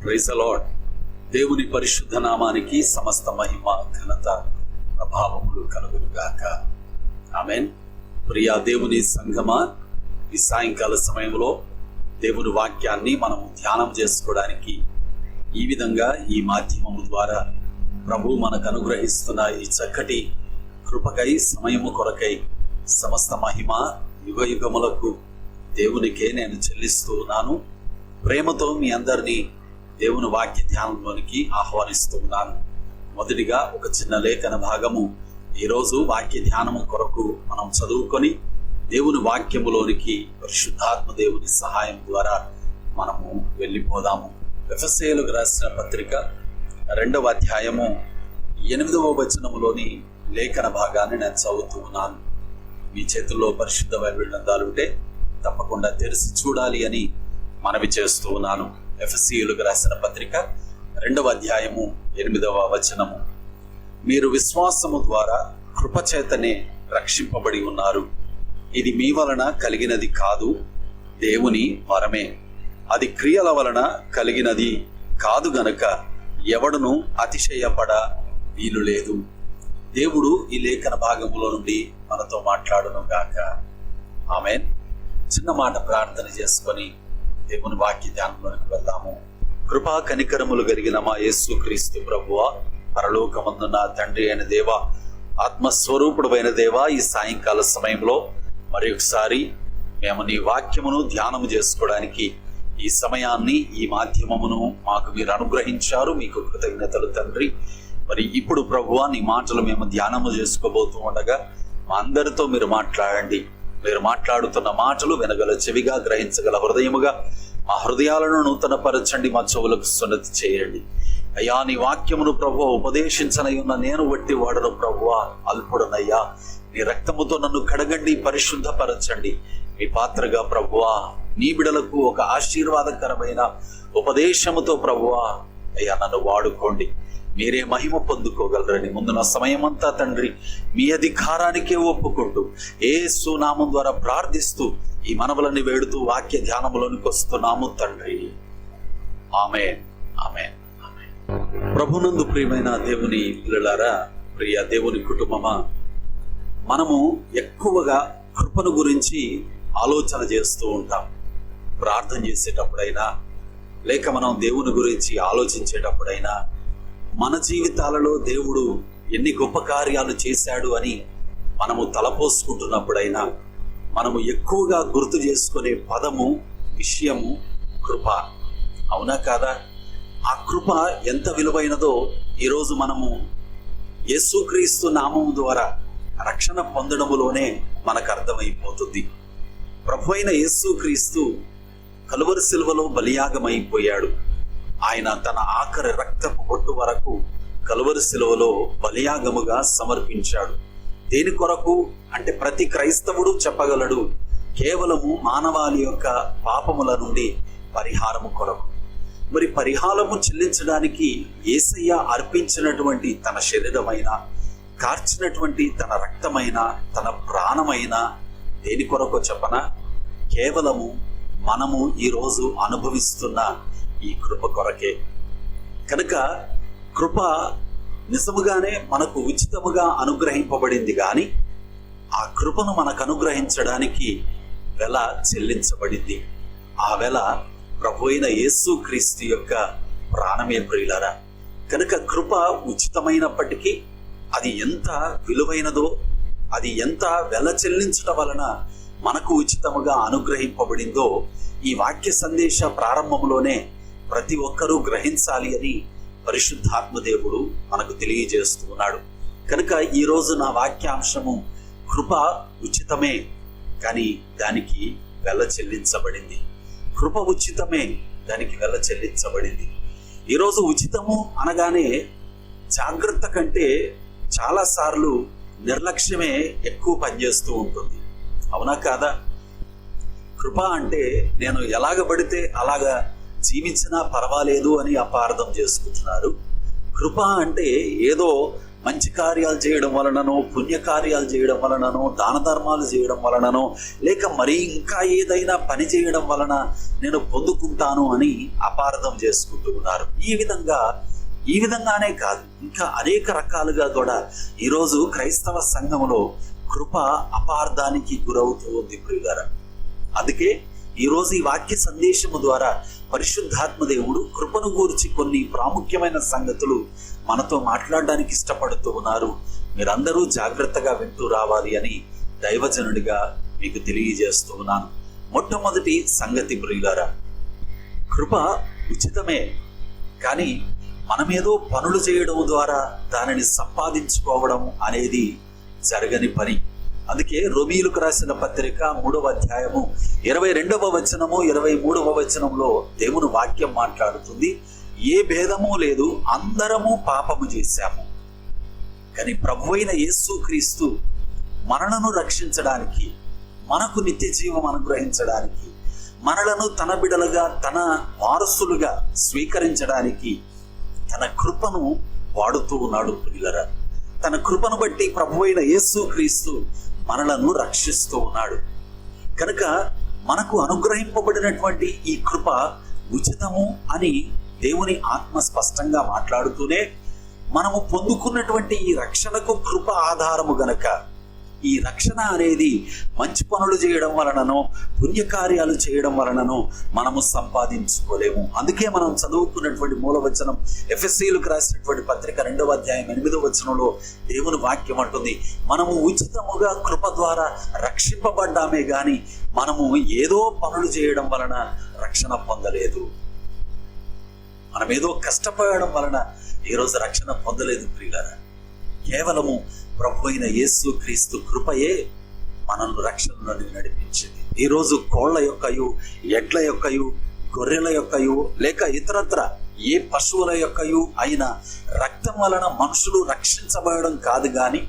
Praise the lord. దేవుని పరిశుద్ధ నామానికి సమస్త మహిమ ఘనత ప్రభావములు కలుగును గాక. ఆమేన్. ప్రియా దేవుని సంగమా, ఈ సాయంకాల సమయంలో దేవుని వాక్యాన్ని మనం ధ్యానం చేసుకోవడానికి ఈ విధంగా ఈ మాధ్యమము ద్వారా ప్రభు మనకు అనుగ్రహిస్తున్న ఈ చక్కటి కృపకై, సమయము కొరకై సమస్త మహిమ యుగ యుగములకు దేవునికే నేను చెల్లిస్తూ ఉన్నాను. ప్రేమతో మీ అందరినీ దేవుని వాక్య ధ్యానంలోనికి ఆహ్వానిస్తూ ఉన్నాను. మొదటిగా ఒక చిన్న లేఖన భాగము ఈరోజు వాక్య ధ్యానము కొరకు మనం చదువుకొని దేవుని వాక్యములోనికి పరిశుద్ధాత్మ దేవుని సహాయం ద్వారా మనము వెళ్ళిపోదాము. ఎఫెసీయులకు రాసిన పత్రిక 2వ అధ్యాయము 8వ వచనములోని లేఖన భాగాన్ని నేను చదువుతూ ఉన్నాను. మీ చేతుల్లో పరిశుద్ధ బైబిల్ గ్రంథాలుంటే తప్పకుండా తెరిచి చూడాలి అని మనవి చేస్తూ ఉన్నాను. ఎఫెసీయులకు రాసిన పత్రిక 2వ అధ్యాయము 8వ వచనము. మీరు విశ్వాసము ద్వారా కృపచేతనే రక్షింపబడి ఉన్నారు. ఇది మీ వలన కలిగినది కాదు, దేవుని వరమే. అది క్రియల వలన కలిగినది కాదు గనక ఎవడును అతిశయపడ వీలు లేదు. దేవుడు ఈ లేఖన భాగంలో నుండి మనతో మాట్లాడును గాక. ఆమేన్. చిన్న మాట ప్రార్థన చేసుకొని దేవుని వాక్య ధ్యానంలోకి వెళ్దాము. కృపా కనికరములు కలిగిన మా యేసు క్రీస్తు ప్రభువా, పరలోకమందున్న తండ్రి అయిన దేవ, ఆత్మస్వరూపుడైన దేవ, ఈ సాయంకాల సమయంలో మరి ఒకసారి మేము నీ వాక్యమును ధ్యానము చేసుకోవడానికి ఈ సమయాన్ని, ఈ మాధ్యమమును మాకు మీరు అనుగ్రహించారు. మీకు కృతజ్ఞతలు తండ్రి. మరి ఇప్పుడు ప్రభువా, నీ మాటలు మేము ధ్యానము చేసుకోబోతూ ఉండగా మా అందరితో మీరు మాట్లాడండి. మీరు మాట్లాడుతున్న మాటలు వినగల చెవిగా, గ్రహించగల హృదయముగా మా హృదయాలను నూతన పరచండి, మా చెవులకు సున్నతి చేయండి. అయ్యా, నీ వాక్యమును ప్రభువా ఉపదేశించనై ఉన్న నేను వట్టి వాడను ప్రభువా, అల్పుడనయ్యా. నీ రక్తముతో నన్ను కడగండి, పరిశుద్ధపరచండి. మీ పాత్రగా ప్రభువా, నీ బిడలకు ఒక ఆశీర్వాదకరమైన ఉపదేశముతో ప్రభువా అయ్యా నన్ను వాడుకోండి. మీరే మహిమ పొందుకోగలరని ముందున్న సమయమంతా తండ్రి మీ అధికారానికే ఒప్పుకుంటూ యేసు నామం ద్వారా ప్రార్థిస్తూ ఈ మనవులని వేడుతూ వాక్య ధ్యానములోనికి వస్తున్నాము తండ్రి. ఆమేన్, ఆమేన్, ఆమేన్. ప్రభునందు ప్రియమైన దేవుని పిల్లలారా, ప్రియ దేవుని కుటుంబమా, మనము ఎక్కువగా కృపను గురించి ఆలోచన చేస్తూ ఉంటాం. ప్రార్థన చేసేటప్పుడైనా లేక మనం దేవుని గురించి ఆలోచించేటప్పుడైనా, మన జీవితాలలో దేవుడు ఎన్ని గొప్ప కార్యాలు చేశాడు అని మనము తలపోసుకుంటున్నప్పుడైనా మనము ఎక్కువగా గుర్తు చేసుకునే పదము, విషయము కృప. అవునా కాదా? ఆ కృప ఎంత విలువైనదో ఈరోజు మనము యేసుక్రీస్తు నామము ద్వారా రక్షణ పొందడములోనే మనకు అర్థమైపోతుంది. ప్రభు అయిన యేసుక్రీస్తు కలువరి శిలువలో బలియాగమైపోయాడు. ఆయన తన ఆఖరి రక్తపు బొట్టు వరకు కలువరి శిలువలో బలియాగముగా సమర్పించాడు. దేని కొరకు అంటే ప్రతి క్రైస్తవుడు చెప్పగలడు, కేవలము మానవాళి యొక్క పాపముల నుండి పరిహారము కొరకు. మరి పరిహారము చెల్లించడానికి యేసయ్య అర్పించినటువంటి తన శరీరమైన, కార్చినటువంటి తన రక్తమైన, తన ప్రాణమైన దేని కొరకు చెప్పనా? కేవలము మనము ఈరోజు అనుభవిస్తున్న ఈ కృప కొరకే. కనుక కృప నిజముగానే మనకు ఉచితముగా అనుగ్రహింపబడింది, కానీ ఆ కృపను మనకు అనుగ్రహించడానికి వెల చెల్లించబడింది. ఆ వెల ప్రభు అయిన యేసు క్రీస్తు యొక్క ప్రాణమే ప్రియులారా. కనుక కృప ఉచితమైనప్పటికీ అది ఎంత విలువైనదో, అది ఎంత వెల చెల్లించడం వలన మనకు ఉచితముగా అనుగ్రహింపబడిందో ఈ వాక్య సందేశ ప్రారంభంలోనే ప్రతి ఒక్కరూ గ్రహించాలి అని పరిశుద్ధాత్మ దేవుడు మనకు తెలియజేస్తూ ఉన్నాడు. కనుక ఈరోజు నా వాక్యాంశము కృప ఉచితమే, కానీ దానికి వెల చెల్లించబడింది. కృప ఉచితమే, దానికి వెల చెల్లించబడింది. ఈరోజు ఉచితము అనగానే జాగ్రత్త కంటే చాలాసార్లు నిర్లక్ష్యమే ఎక్కువ పనిచేస్తూ ఉంటుంది. అవునా కాదా? కృప అంటే నేను ఎలాగ పడితే అలాగా జీవించినా పర్వాలేదు అని అపార్థం చేసుకుంటున్నారు. కృప అంటే ఏదో మంచి కార్యాలు చేయడం వలననో, పుణ్యకార్యాలు చేయడం వలననో, దాన ధర్మాలు చేయడం వలననో, లేక మరి ఇంకా ఏదైనా పని చేయడం వలన నేను పొందుకుంటాను అని అపార్థం చేసుకుంటూ ఉన్నారు. ఈ విధంగానే కాదు, ఇంకా అనేక రకాలుగా కూడా ఈరోజు క్రైస్తవ సంఘములో కృప అపార్థానికి గురవుతూ ఉంది ప్రియులారా. అందుకే ఈరోజు ఈ వాక్య సందేశము ద్వారా పరిశుద్ధాత్మ దేవుడు కృపను గూర్చి కొన్ని ప్రాముఖ్యమైన సంగతులు మనతో మాట్లాడడానికి ఇష్టపడుతూ ఉన్నారు. మీరందరూ జాగ్రత్తగా వింటూ రావాలి అని దైవజనుడిగా మీకు తెలియజేస్తూ ఉన్నాను. మొట్టమొదటి సంగతి ప్రియులారా, కృప ఉచితమే, కానీ మనమేదో పనులు చేయడం ద్వారా దానిని సంపాదించుకోవడం అనేది జరగని పని. అందుకే రోమీయులకు రాసిన పత్రిక 3వ అధ్యాయము 22వ వచనము 23వ వచనంలో దేవుని వాక్యం మాట్లాడుతుంది, ఏ భేదము లేదు, అందరము పాపము చేశాము, కానీ ప్రభువైన యేసుక్రీస్తు మనలను రక్షించడానికి, మనకు నిత్య జీవం అనుగ్రహించడానికి, మనలను తన బిడలుగా, తన వారసులుగా స్వీకరించడానికి తన కృపను వాడుతూ ఉన్నాడు ప్రియులారా. తన కృపను బట్టి ప్రభువైన యేసుక్రీస్తు మనలను రక్షిస్తూ ఉన్నాడు. కనుక మనకు అనుగ్రహింపబడినటువంటి ఈ కృప ఉచితము అని దేవుని ఆత్మ స్పష్టంగా మాట్లాడుతూనే, మనము పొందుకున్నటువంటి ఈ రక్షణకు కృప ఆధారము గనక ఈ రక్షణ అనేది మంచి పనులు చేయడం వలననో, పుణ్యకార్యాలు చేయడం వలననో మనము సంపాదించుకోలేము. అందుకే మనం చదువుకున్నటువంటి మూలవచనం ఎఫెసీయులకు రాసినటువంటి పత్రిక 2వ అధ్యాయం 8వ వచనంలో దేవుని వాక్యం అంటుంది, మనము ఉచితముగా కృప ద్వారా రక్షింపబడ్డామే గాని మనము ఏదో పనులు చేయడం వలన రక్షణ పొందలేదు. మనమేదో కష్టపడడం వలన ఈరోజు రక్షణ పొందలేదు ప్రియులారా. కేవలము ప్రభు అయిన యేసుక్రీస్తు కృపయే మనల్ని రక్షణలోని నడిపించింది. ఈరోజు కోళ్ల యొక్కయు, ఎడ్ల యొక్కయు, గొర్రెల యొక్కయు, లేక ఇతరత్ర ఏ పశువుల యొక్కయు అయిన రక్తం వలన మనుషులు రక్షించబడడం కాదు, గాని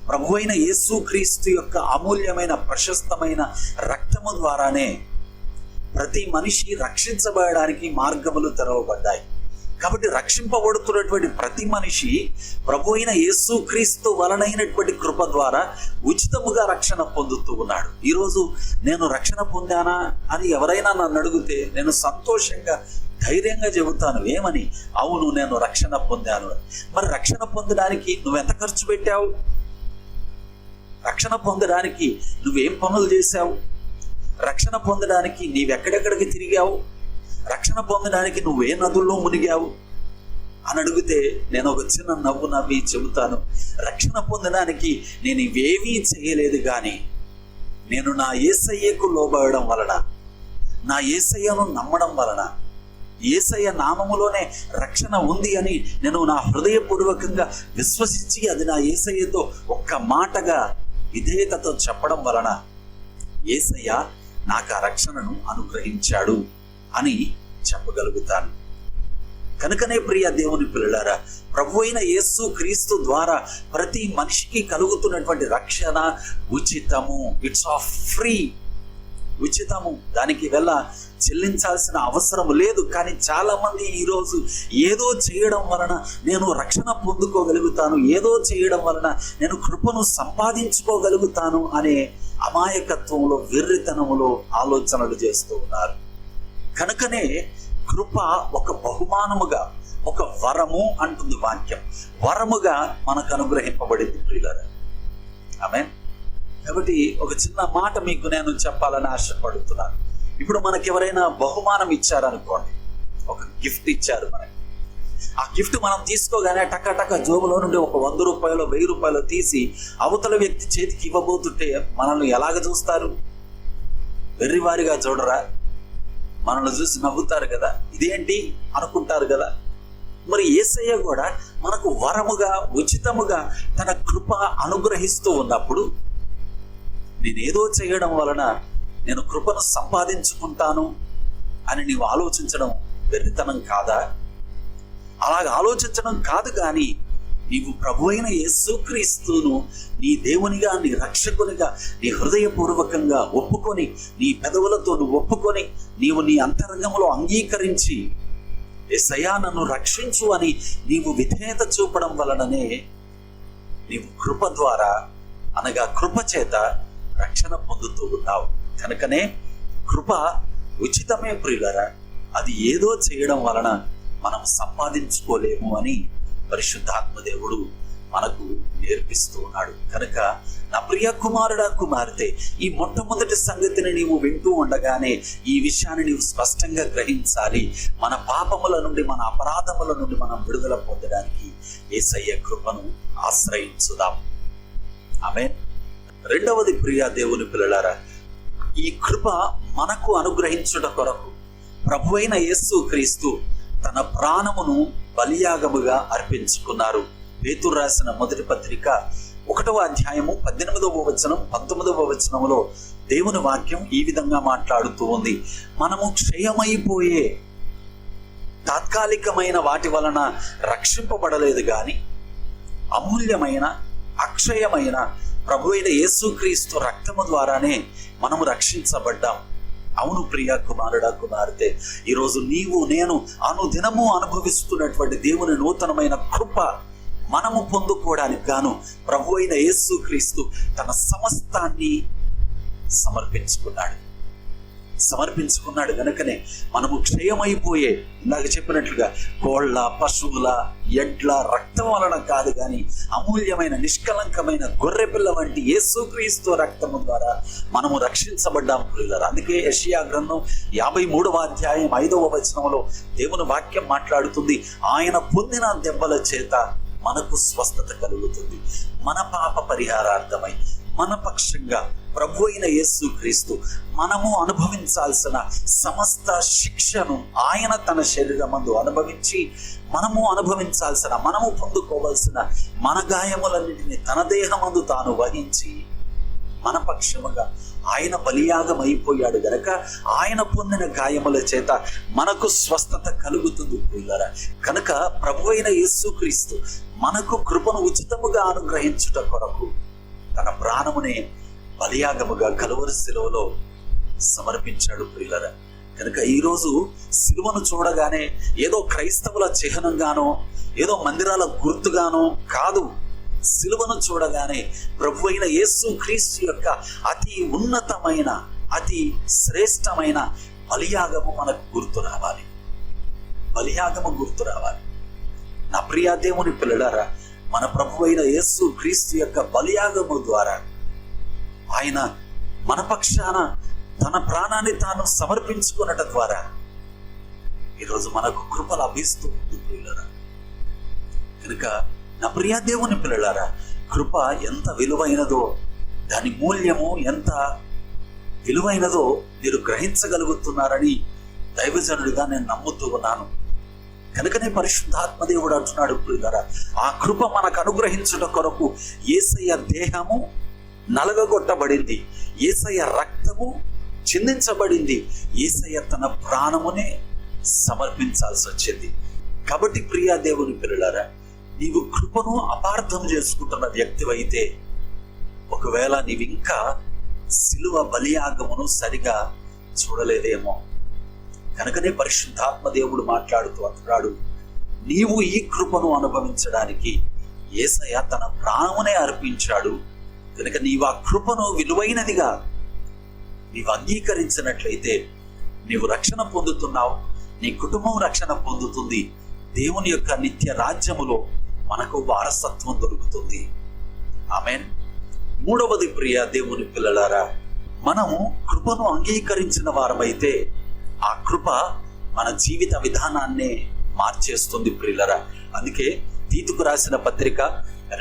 ప్రభు అయిన యేసుక్రీస్తు యొక్క అమూల్యమైన ప్రశస్తమైన రక్తము ద్వారానే ప్రతి మనిషి రక్షించబడడానికి మార్గములు తెరవబడ్డాయి. కాబట్టి రక్షింపబడుతున్నటువంటి ప్రతి మనిషి ప్రభు అయిన యేసుక్రీస్తు వలనైనటువంటి కృప ద్వారా ఉచితముగా రక్షణ పొందుతూ ఉన్నాడు. ఈరోజు నేను రక్షణ పొందానా అని ఎవరైనా నన్ను అడిగితే నేను సంతోషంగా ధైర్యంగా చెబుతాను, ఏమని? అవును, నేను రక్షణ పొందాను. మరి రక్షణ పొందడానికి నువ్వెంత ఖర్చు పెట్టావు? రక్షణ పొందడానికి నువ్వేం పనులు చేశావు? రక్షణ పొందడానికి నీవెక్కడెక్కడికి తిరిగావు? రక్షణ పొందడానికి నువ్వే నదుల్లో మునిగావు అని అడిగితే నేను ఒక చిన్న నవ్వు నవ్వి చెబుతాను, రక్షణ పొందడానికి నేను ఇవేమీ చేయలేదు, కానీ నేను నా యేసయ్యకు లోబడడం వలన, నా యేసయ్యను నమ్మడం వలన, యేసయ్య నామములోనే రక్షణ ఉంది అని నేను నా హృదయపూర్వకంగా విశ్వసించి అది నా యేసయ్యతో ఒక్క మాటగా విధేయతతో చెప్పడం వలన యేసయ్య నాకు ఆ రక్షణను అనుగ్రహించాడు అని చెప్పగలుగుతాను. కనుకనే ప్రియ దేవుని పిల్లలారా, ప్రభు అయిన యేసుక్రీస్తు ద్వారా ప్రతి మనిషికి కలుగుతున్నటువంటి రక్షణ ఉచితము. ఇట్స్ ఆఫ్ ఫ్రీ, ఉచితము. దానికి చెల్లించాల్సిన అవసరం లేదు. కానీ చాలా మంది ఈరోజు ఏదో చేయడం వలన నేను రక్షణ పొందుకోగలుగుతాను, ఏదో చేయడం వలన నేను కృపను సంపాదించుకోగలుగుతాను అనే అమాయకత్వంలో, వెర్రితనములో ఆలోచనలు చేస్తూ ఉన్నారు. కనుకనే కృప ఒక బహుమానముగా, ఒక వరము అంటుంది వాక్యం, వరముగా మనకు అనుగ్రహింపబడింది ప్రియులారా. ఆమేన్. కాబట్టి ఒక చిన్న మాట మీకు నేను చెప్పాలని ఆశపడుతున్నాను. ఇప్పుడు మనకి ఎవరైనా బహుమానం ఇచ్చారనుకోండి, ఒక గిఫ్ట్ ఇచ్చారు మనకి. ఆ గిఫ్ట్ మనం తీసుకోగానే టక్క జోబులో నుండి ఒక 100 రూపాయలు 1000 రూపాయలు తీసి అవతల వ్యక్తి చేతికి ఇవ్వబోతుంటే మనల్ని ఎలాగ చూస్తారు? వెర్రివారిగా చూడరా? మనల్ని చూసి నవ్వుతారు కదా, ఇదేంటి అనుకుంటారు కదా. మరి యేసయ్య కూడా మనకు వరముగా, ఉచితముగా తన కృప అనుగ్రహిస్తూ ఉన్నప్పుడు నేనేదో చేయడం వలన నేను కృపను సంపాదించుకుంటాను అని నీవు ఆలోచించడం వెర్రితనం కాదా? అలాగ ఆలోచించడం కాదు, కానీ నీవు ప్రభు అయిన యేసుక్రీస్తును నీ దేవునిగా, నీ రక్షకునిగా నీ హృదయపూర్వకంగా ఒప్పుకొని, నీ పెదవులతో నువ్వు ఒప్పుకొని, నీవు నీ అంతరంగంలో అంగీకరించి యేసయ్యా నన్ను రక్షించు అని నీవు విధేయత చూపడం వలననే నీవు కృప ద్వారా అనగా కృప చేత రక్షణ పొందుతూ ఉన్నావు. కనుకనే కృప ఉచితమే ప్రియులరా, అది ఏదో చేయడం వలన మనం సంపాదించుకోలేము అని పరిశుద్ధాత్మ దేవుడు మనకు నేర్పిస్తూ ఉన్నాడు. కనుక నా ప్రియ కుమారుడా, కుమార్తె, ఈ మొట్టమొదటి సంగతిని నీవు వింటూ ఉండగానే ఈ విషయాన్ని నీవు స్పష్టంగా గ్రహించాలి. మన పాపముల నుండి, మన అపరాధముల నుండి మనం విడుదల పొందడానికి యేసయ్య కృపను ఆశ్రయించుదాం. ఆమేన్. రెండవది ప్రియ దేవుని పిల్లలారా, ఈ కృప మనకు అనుగ్రహించుట కొరకు ప్రభువైన యేసు క్రీస్తు తన ప్రాణమును బలియాగముగా అర్పించుకున్నారు. పేతురు రాసిన మొదటి పత్రిక 1వ అధ్యాయము 18వ వచనం 19వ వచనములో దేవుని వాక్యం ఈ విధంగా మాట్లాడుతూ ఉంది. మనము క్షయమైపోయే తాత్కాలికమైన వాటి వలన రక్షింపబడలేదు గాని అమూల్యమైన అక్షయమైన ప్రభువైన యేసుక్రీస్తు రక్తము ద్వారానే మనము రక్షించబడ్డాం. అవును ప్రియ కుమారుడా, కుమార్తె, ఈరోజు నీవు నేను అనుదినము అనుభవిస్తున్నటువంటి దేవుని నూతనమైన కృప మనము పొందుకోవడానికి గాను ప్రభువైన యేసుక్రీస్తు తన సమస్తాన్ని సమర్పించుకున్నాడు. కనుకనే మనము క్షయమైపోయే, ఇందాక చెప్పినట్లుగా కోళ్ళ, పశువుల, ఎడ్ల రక్తం వలన కాదు కానీ అమూల్యమైన నిష్కలంకమైన గొర్రెపిల్ల వంటి యేసుక్రీస్తు రక్తము ద్వారా మనము రక్షించబడ్డాము ప్రియులారా. అందుకే యెషయా గ్రంథం 53వ అధ్యాయం 5వ వచనంలో దేవుని వాక్యం మాట్లాడుతుంది, ఆయన పొందిన దెబ్బల చేత మనకు స్వస్థత కలుగుతుంది. మన పాప పరిహారార్థమై మన పక్షంగా ప్రభు అయిన యేసుక్రీస్తు మనము అనుభవించాల్సిన సమస్త శిక్షను ఆయన తన శరీరమందు అనుభవించి మనము పొందుకోవాల్సిన మన గాయములన్నింటినీ తన దేహమందు తాను వహించి మన పక్షముగా ఆయన బలియాగం అయిపోయాడు గనక ఆయన పొందిన గాయముల చేత మనకు స్వస్థత కలుగుతుంది ప్రియులారా. కనుక ప్రభువైన యేసుక్రీస్తు మనకు కృపను ఉచితముగా అనుగ్రహించుట కొరకు తన ప్రాణమునే బలియాగముగా కలువరి శిలువలో సమర్పించాడు ప్రియులారా. కనుక ఈరోజు శిలువను చూడగానే ఏదో క్రైస్తవుల చిహ్నంగానో ఏదో మందిరాల గుర్తుగానో కాదు, శిలువను చూడగానే ప్రభువైన యేసుక్రీస్తు యొక్క అతి ఉన్నతమైన అతి శ్రేష్టమైన బలియాగము మనకు గుర్తు రావాలి. నా ప్రియ దేవుని పిల్లలారా, మన ప్రభువైన యేసుక్రీస్తు యొక్క బలియాగము ద్వారా ఆయన మన పక్షాన తన ప్రాణాన్ని తాను సమర్పించుకున్నట ద్వారా ఈరోజు మనకు కృప లభిస్తూ ఉంది ప్రియులారా. కనుక నా ప్రియ దేవుని పిల్లలారా, కృప ఎంత విలువైనదో, దాని మూల్యము ఎంత విలువైనదో మీరు గ్రహించగలుగుతున్నారని దైవజనుడిగా నేను నమ్ముతూ ఉన్నాను. కనుకనే పరిశుద్ధాత్మ దేవుడు అంటున్నాడు ప్రియులారా, ఆ కృప మనకు అనుగ్రహించుట కొరకు యేసయ్య దేహము నలగగొట్టబడింది, యేసయ్య రక్తము చిందించబడింది, యేసయ్య తన ప్రాణమునే సమర్పించాల్సి వచ్చింది. కాబట్టి ప్రియ దేవుని పిల్లలారా, నీవు కృపను అపార్థం చేసుకుంటున్న వ్యక్తివైతే ఒకవేళ నీవు ఇంకా శిలువ బలియాగమును సరిగా చూడలేదేమో. కనుకనే పరిశుద్ధాత్మ దేవుడు మాట్లాడుతూ అంటున్నాడు, నీవు ఈ కృపను అనుభవించడానికి యేసయ్య తన ప్రాణమునే అర్పించాడు. కనుక నీవు ఆ కృపను విలువైనదిగా నీవు అంగీకరించినట్లయితే నీవు రక్షణ పొందుతున్నావు, నీ కుటుంబం రక్షణ పొందుతుంది, దేవుని యొక్క నిత్య రాజ్యములో మనకు వారసత్వం దొరుకుతుంది. ఆమేన్. మూడవది ప్రియ దేవుని పిల్లలారా, మనము కృపను అంగీకరించిన వారమైతే ఆ కృప మన జీవిత విధానాన్నే మార్చేస్తుంది ప్రియులరా. అందుకే తీతుకు రాసిన పత్రిక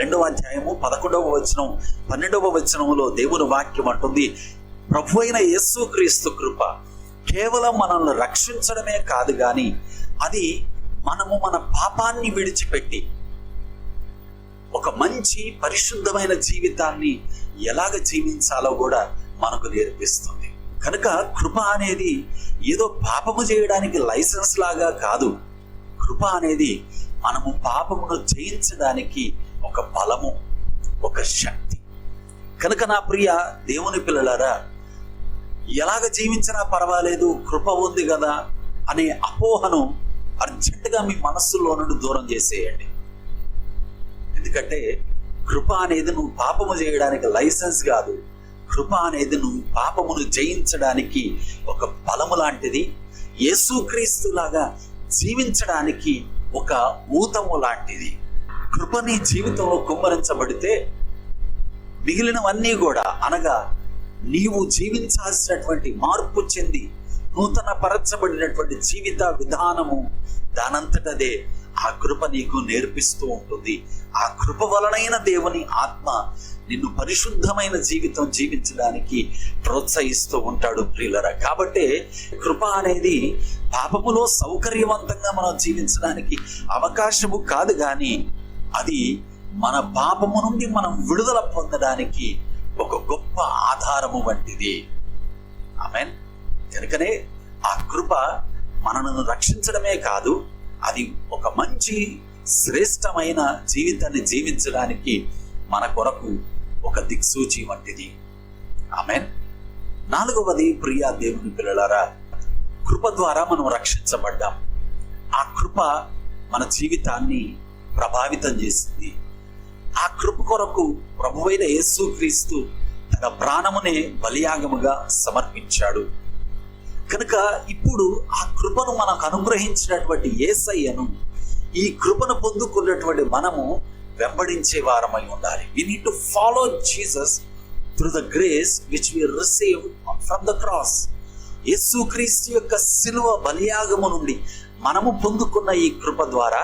2వ అధ్యాయము 11వ వచనం 12వ వచనములో దేవుని వాక్యం అంటుంది, ప్రభు అయిన యేసుక్రీస్తు కృప కేవలం మనల్ని రక్షించడమే కాదు గాని అది మనము మన పాపాన్ని విడిచిపెట్టి ఒక మంచి పరిశుద్ధమైన జీవితాన్ని ఎలాగ జీవించాలో కూడా మనకు నేర్పిస్తుంది. కనుక కృప అనేది ఏదో పాపము చేయడానికి లైసెన్స్ లాగా కాదు. కృప అనేది మనము పాపమును జయించడానికి ఒక బలము, ఒక శక్తి. కనుక నా ప్రియ దేవుని పిల్లలారా, ఎలాగ జీవించినా పర్వాలేదు, కృప ఉంది కదా అనే అపోహను అర్జెంటుగా మీ మనస్సులో నుండి దూరం చేసేయండి. ఎందుకంటే కృప అనేది నువ్వు పాపము చేయడానికి లైసెన్స్ కాదు. కృప అనేది నువ్వు పాపమును జయించడానికి ఒక బలము లాంటిది. యేసుక్రీస్తు లాగా జీవించడానికి ఒక ఊతము లాంటిది. కృప నీ జీవితంలో కుమ్మరించబడితే మిగిలినవన్నీ కూడా, అనగా నీవు జీవించాల్సినటువంటి మార్పు చెంది నూతన పరచబడినటువంటి జీవిత విధానము దానంతటదే ఆ కృప నీకు నేర్పిస్తూ ఉంటుంది. ఆ కృప వలనైన దేవుని ఆత్మ నిన్ను పరిశుద్ధమైన జీవితం జీవించడానికి ప్రోత్సహిస్తూ ఉంటాడు ప్రియులరా. కాబట్టి కృప అనేది పాపములో సౌకర్యవంతంగా మనం జీవించడానికి అవకాశము కాదు, కానీ అది మన పాపము నుండి మనం విడుదల పొందడానికి ఒక గొప్ప ఆధారము వంటిది. ఆమేన్. కనుకనే ఆ కృప మనను రక్షించడమే కాదు, అది ఒక మంచి శ్రేష్టమైన జీవితాన్ని జీవించడానికి మన కొరకు ఒక దిక్సూచి వంటిది. ఆమేన్. 4వది, ప్రియ దేవుని పిల్లలారా, కృప ద్వారా మనం రక్షించబడ్డాం. ఆ కృప మన జీవితాన్ని ప్రభావితం చేసింది. ఆ కృప కొరకు ప్రభువైన యేసుక్రీస్తు తన ప్రాణమునే బలియాగముగా సమర్పించాడు. కనుక ఇప్పుడు ఆ కృపను మనకు అనుగ్రహించినటువంటి యేసయ్యను, ఈ కృపను పొందుకున్నటువంటి మనము వెంబడించే వారమై ఉండాలి. We need to follow Jesus through the grace which we received from the cross. యేసుక్రీస్తు యొక్క శిలువ బలియాగము నుండి మనము పొందుకున్న ఈ కృప ద్వారా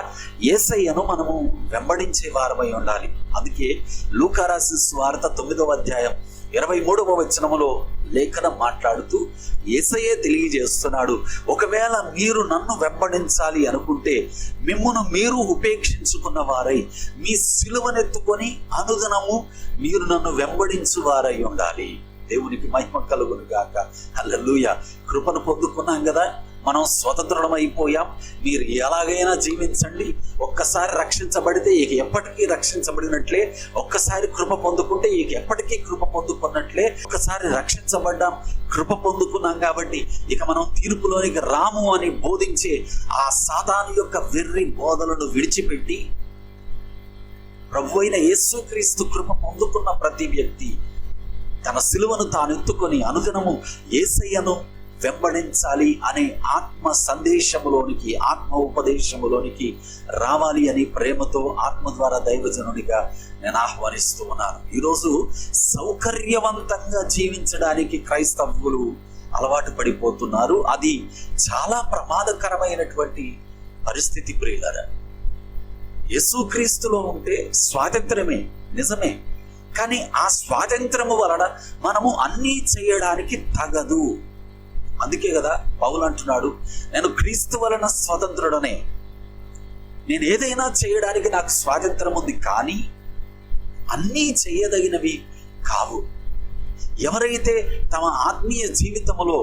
యేసయ్యను మనము వెంబడించే వారమై ఉండాలి. అందుకే లూకా రాసిన సువార్త 9వ అధ్యాయం 23వ వచనములో లేఖనం మాట్లాడుతూ యేసయ్యే తెలియజేస్తున్నాడు, ఒకవేళ మీరు నన్ను వెంబడించాలి అనుకుంటే మిమ్మును మీరు ఉపేక్షించుకున్న వారై మీ సిలువనెత్తుకొని అనుదినము మీరు నన్ను వెంబడించు వారై ఉండాలి. దేవునికి మహిమ కలుగును గాక. హల్లెలూయా. కృపను పొందుకున్నాం కదా, మనం స్వతంత్రం అయిపోయాం. మీరు ఎలాగైనా జీవించండి. ఒక్కసారి రక్షించబడితే ఇక ఎప్పటికీ రక్షించబడినట్లే. ఒక్కసారి కృప పొందుకుంటే ఇక ఎప్పటికీ కృప పొందుకున్నట్లే. ఒక్కసారి రక్షించబడ్డాం, కృప పొందుకున్నాం కాబట్టి ఇక మనం తీర్పులోనికి రాము అని బోధించే ఆ సాతాను యొక్క వెర్రి బోధలను విడిచిపెట్టి ప్రభువైన యేసుక్రీస్తు కృప పొందుకున్న ప్రతి వ్యక్తి తన సిలువను తాను ఎత్తుకొని అనుదినము యేసయ్యను వెంబడించాలి అనే ఆత్మ సందేశములోనికి, ఆత్మ ఉపదేశములోనికి రావాలి అని ప్రేమతో ఆత్మ ద్వారా దైవజనునిగా నేను ఆహ్వానిస్తూ ఉన్నాను. ఈరోజు సౌకర్యవంతంగా జీవించడానికి క్రైస్తవులు అలవాటు పడిపోతున్నారు. అది చాలా ప్రమాదకరమైనటువంటి పరిస్థితి ప్రియులారా. యేసుక్రీస్తులో ఉంటే స్వాతంత్రమే, నిజమే. కానీ ఆ స్వాతంత్రము వలన మనము అన్నీ చేయడానికి తగదు. అందుకే కదా పౌలు అంటున్నాడు, నేను క్రీస్తు వలన స్వతంత్రుడనే, నేను ఏదైనా చేయడానికి నాకు స్వాతంత్రం ఉంది, కానీ అన్నీ చేయదగినవి కావు. ఎవరైతే తమ ఆత్మీయ జీవితంలో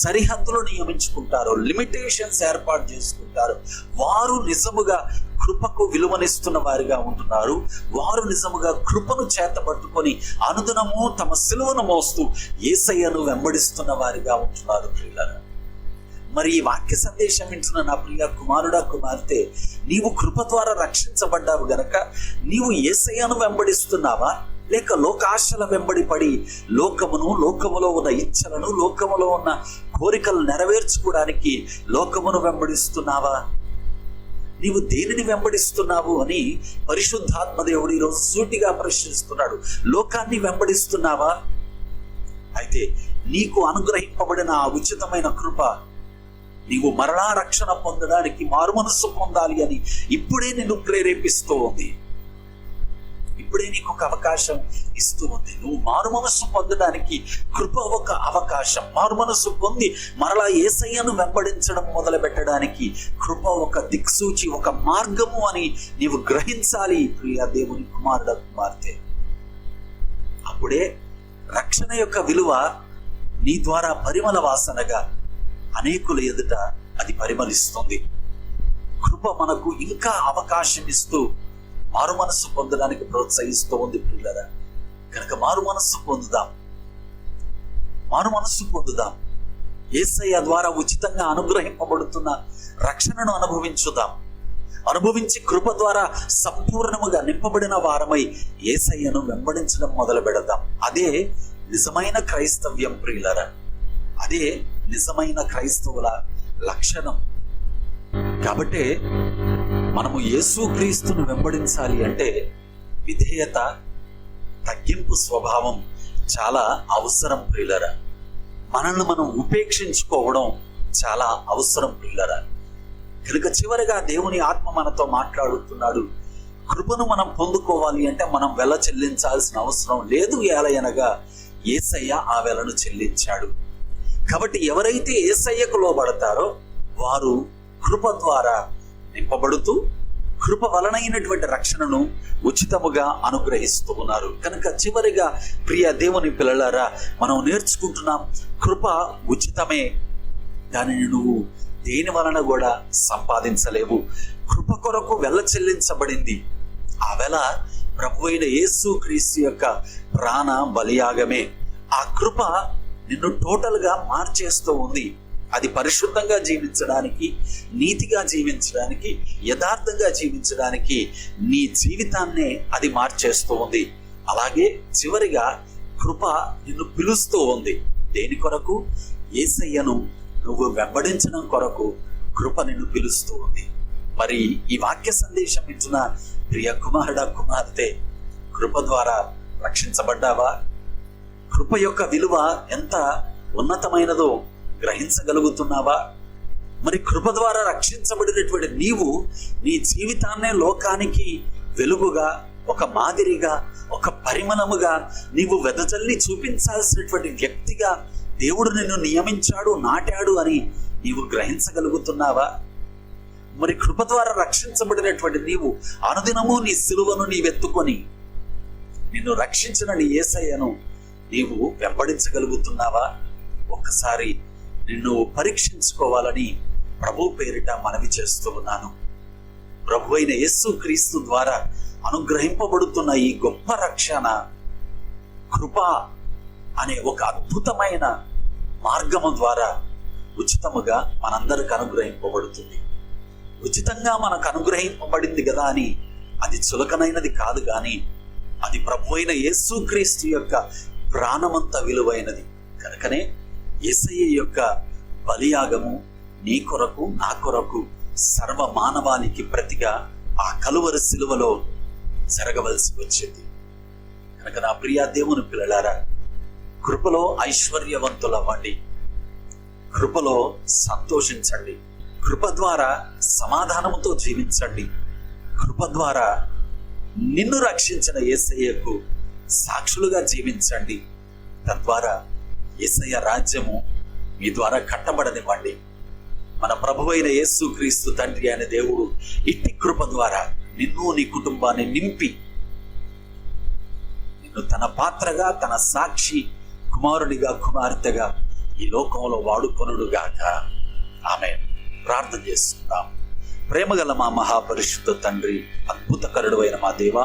సరిహద్దులు నియమించుకుంటారో, లిమిటేషన్స్ ఏర్పాటు చేసుకుంటారో, వారు నిజముగా కృపకు విలువనిస్తున్న వారిగా ఉంటున్నారు. వారు నిజముగా కృపను చేతపట్టుకొని అనుదినము తమ సిలువను మోస్తూ యేసయ్యను వెంబడిస్తున్న వారిగా ఉంటున్నారు ప్రియులారా. మరి ఈ వాక్య సందేశం వింటున్న నా ప్రియ కుమారుడా, కుమార్తె, నీవు కృప ద్వారా రక్షించబడ్డావు గనక నీవు యేసయ్యను వెంబడిస్తున్నావా, లేక లోకాశల వెంబడి పడి లోకములో ఉన్న ఇచ్చలను, లోకములో ఉన్న కోరికలు నెరవేర్చుకోవడానికి లోకమును వెంబడిస్తున్నావా? నీవు దేనిని వెంబడిస్తున్నావు అని పరిశుద్ధాత్మ దేవుడు ఈరోజు సూటిగా ప్రశ్నిస్తున్నాడు. లోకాన్ని వెంబడిస్తున్నావా? అయితే నీకు అనుగ్రహింపబడిన ఆ ఉచితమైన కృప నీవు మరలా రక్షణ పొందడానికి, మారుమనస్సు పొందాలి అని ఇప్పుడే నిన్ను ప్రేరేపిస్తూ ఉంది. ఇప్పుడే నీకు ఒక అవకాశం ఇస్తూ ఉంది. నువ్వు మారుమనస్సు పొందడానికి కృప ఒక అవకాశం. మారుమనస్సు పొంది మరలా యేసయ్యను వెంబడించడం మొదలు పెట్టడానికి కృప ఒక దిక్సూచి, ఒక మార్గము అని నీవు గ్రహించాలి ప్రియ దేవుని కుమారుడ, కుమార్తె. అప్పుడే రక్షణ యొక్క విలువ నీ ద్వారా పరిమళ వాసనగా అనేకుల ఎదుట అది పరిమళిస్తుంది. కృప మనకు ఇంకా అవకాశం ఇస్తూ మారు మనస్సు పొందడానికి ప్రోత్సహిస్తూ ఉంది పిల్లరా. కనుక మారు మనస్సు పొందుదాం. యేసయ్య ద్వారా ఉచితంగా అనుగ్రహింపబడుతున్న రక్షణను అనుభవించుదాం. అనుభవించి కృప ద్వారా సంపూర్ణముగా నింపబడిన వారమై యేసయ్యను వెంబడించడం మొదలు పెడదాం. అదే నిజమైన క్రైస్తవ్యం ప్రియులరా. అదే నిజమైన క్రైస్తవుల లక్షణం. కాబట్టి మనము యేసుక్రీస్తును వెంబడించాలి అంటే విధేయత, తగ్గింపు స్వభావం చాలా అవసరం ప్రియులరా. మనల్ని మనం ఉపేక్షించుకోవడం చాలా అవసరం ప్రియులరా. కనుక చివరిగా దేవుని ఆత్మ మనతో మాట్లాడుతున్నాడు. కృపను మనం పొందుకోవాలి అంటే మనం వెల చెల్లించాల్సిన అవసరం లేదు. ఏలయనగా యేసయ్య ఆ వెలను చెల్లించాడు. కాబట్టి ఎవరైతే యేసయ్యకు లోబడతారో వారు కృప ద్వారా నింపబడుతూ కృప వలనైనటువంటి రక్షణను ఉచితముగా అనుగ్రహిస్తూ ఉన్నారు. కనుక చివరిగా ప్రియ దేవుని పిల్లలారా, మనం నేర్చుకుంటున్నాం కృప ఉచితమే, దానిని నువ్వు దేని వలన కూడా సంపాదించలేవు. కృప కొరకు వెల చెల్లించబడింది. ఆ వెల ప్రభు అయిన యేసుక్రీస్తు యొక్క ప్రాణ బలియాగమే. ఆ కృప నిన్ను టోటల్గా మార్చేస్తూ ఉంది. అది పరిశుద్ధంగా జీవించడానికి, నీతిగా జీవించడానికి, యథార్థంగా జీవించడానికి నీ జీవితాన్నే అది మార్చేస్తూ ఉంది. అలాగే చివరిగా కృప నిన్ను పిలుస్తూ ఉంది. దేని కొరకు? యేసయ్యను నువ్వు వెంబడించడం కొరకు కృప నిన్ను పిలుస్తూ ఉంది. మరి ఈ వాక్య సందేశం ఇచ్చిన ప్రియ కుమారుడా, కుమార్తె, కృప ద్వారా రక్షించబడ్డావా? కృప యొక్క విలువ ఎంత ఉన్నతమైనదో గ్రహించగలుగుతున్నావా? మరి కృప ద్వారా రక్షించబడినటువంటి నీవు నీ జీవితాన్నే లోకానికి వెలుగుగా, ఒక మాదిరిగా, ఒక పరిమళముగా నీవు వెదజల్లి చూపించాల్సినటువంటి వ్యక్తిగా దేవుడు నిన్ను నియమించాడు, నాటాడు అని నీవు గ్రహించగలుగుతున్నావా? మరి కృప ద్వారా రక్షించబడినటువంటి నీవు అనుదినము నీ సిలువను నీవెత్తుకొని నిన్ను రక్షించిన నీ యేసయ్యను నీవు వెంబడించగలుగుతున్నావా? ఒక్కసారి నిన్ను పరీక్షించుకోవాలని ప్రభు పేరిట మనవి చేస్తూ ఉన్నాను. ప్రభు అయిన యేసుక్రీస్తు ద్వారా అనుగ్రహింపబడుతున్న ఈ గొప్ప రక్షణ కృప అనే ఒక అద్భుతమైన మార్గము ద్వారా ఉచితముగా మనందరికి అనుగ్రహింపబడుతుంది. ఉచితంగా మనకు అనుగ్రహింపబడింది కదా అని అది చులకనైనది కాదు, కానీ అది ప్రభు అయిన యేసుక్రీస్తు యొక్క ప్రాణమంత విలువైనది. కనుకనే యేసయ్య యొక్క బలియాగము నీ కొరకు, నా కొరకు, సర్వ మానవానికి ప్రతిగా ఆ కలువరి సిలువలో జరగవలసి వచ్చింది. కనుక నా ప్రియ దేవుని పిల్లలారా, కృపలో ఐశ్వర్యవంతులవ్వండి, కృపలో సంతోషించండి, కృప ద్వారా సమాధానముతో జీవించండి, కృప ద్వారా నిన్ను రక్షించిన యేసయ్యకు సాక్షులుగా జీవించండి. తద్వారా యేసయ్య రాజ్యము మీ ద్వారా కట్టబడనివ్వండి. మన ప్రభువైన యేసుక్రీస్తు తండ్రి అనే దేవుడు ఇట్టి కృప ద్వారా నిన్ను, నీ కుటుంబాన్ని నింపి నిన్ను తన పాత్రగా, తన సాక్షి కుమారుడిగా, కుమార్తెగా ఈ లోకంలో వాడుకొనుడుగాక. ఆమేన్. ప్రార్థన చేస్తున్నాం. ప్రేమగల మా మహాపరిశుద్ధ తండ్రి, అద్భుతకరుడు అయిన మా దేవ,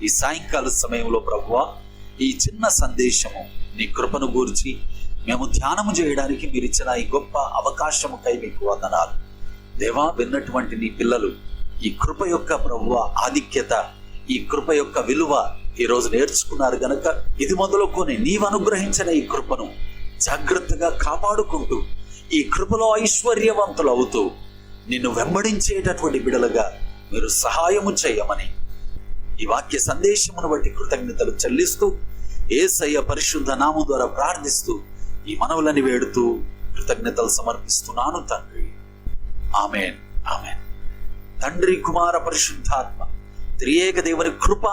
ఈ సాయంకాల సమయంలో ప్రభువా, ఈ చిన్న సందేశము నీ కృపను గూర్చి మేము ధ్యానము చేయడానికి మీరు ఇచ్చిన ఈ గొప్ప అవకాశముకై మీకు వందనాలు దేవా. విన్నటువంటి నీ పిల్లలు ఈ కృప యొక్క ప్రభువ ఆధిక్యత, ఈ కృప యొక్క విలువ ఈరోజు నేర్చుకున్నారు గనక ఇది మొదలుకొని నీవు అనుగ్రహించిన ఈ కృపను జాగ్రత్తగా కాపాడుకుంటూ ఈ కృపలో ఐశ్వర్యవంతులు అవుతూ నిన్ను వెంబడించేటటువంటి బిడలుగా మీరు సహాయము చేయమని ఈ వాక్య సందేశమును బట్టి కృతజ్ఞతలు చెల్లిస్తూ యేసయ్య పరిశుద్ధ నామం ద్వారా ప్రార్థిస్తూ ఈ మనవులని వేడుతూ కృతజ్ఞతలు సమర్పిస్తున్నాను తండ్రి. ఆమేన్, ఆమేన్. తండ్రి, కుమార, పరిశుద్ధాత్మ త్రియేక దేవుని కృప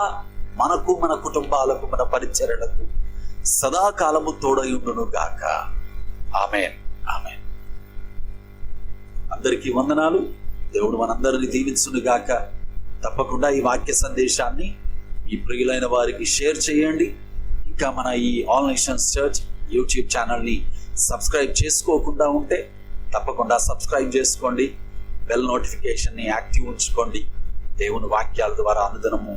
మనకు, మన కుటుంబాలకు, మన పరిచర్యలకు సదాకాలము తోడయుండును గాక. ఆమేన్, ఆమేన్. అందరికీ వందనాలు. దేవుడు మనందరిని దీవించును గాక. తప్పకుండా ఈ వాక్య సందేశాన్ని ఈ ప్రియులైన వారికి షేర్ చేయండి. ఇంకా మన ఈ ఆల్ నేషన్స్ చర్చ్ యూట్యూబ్ ఛానల్ని సబ్స్క్రైబ్ చేసుకోకుండా ఉంటే తప్పకుండా సబ్స్క్రైబ్ చేసుకోండి. బెల్ నోటిఫికేషన్ని యాక్టివ్ ఉంచుకోండి. దేవుని వాక్యాల ద్వారా అనుదినము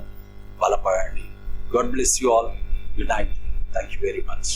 బలపడండి. God bless you all. Good night. Thank you very much.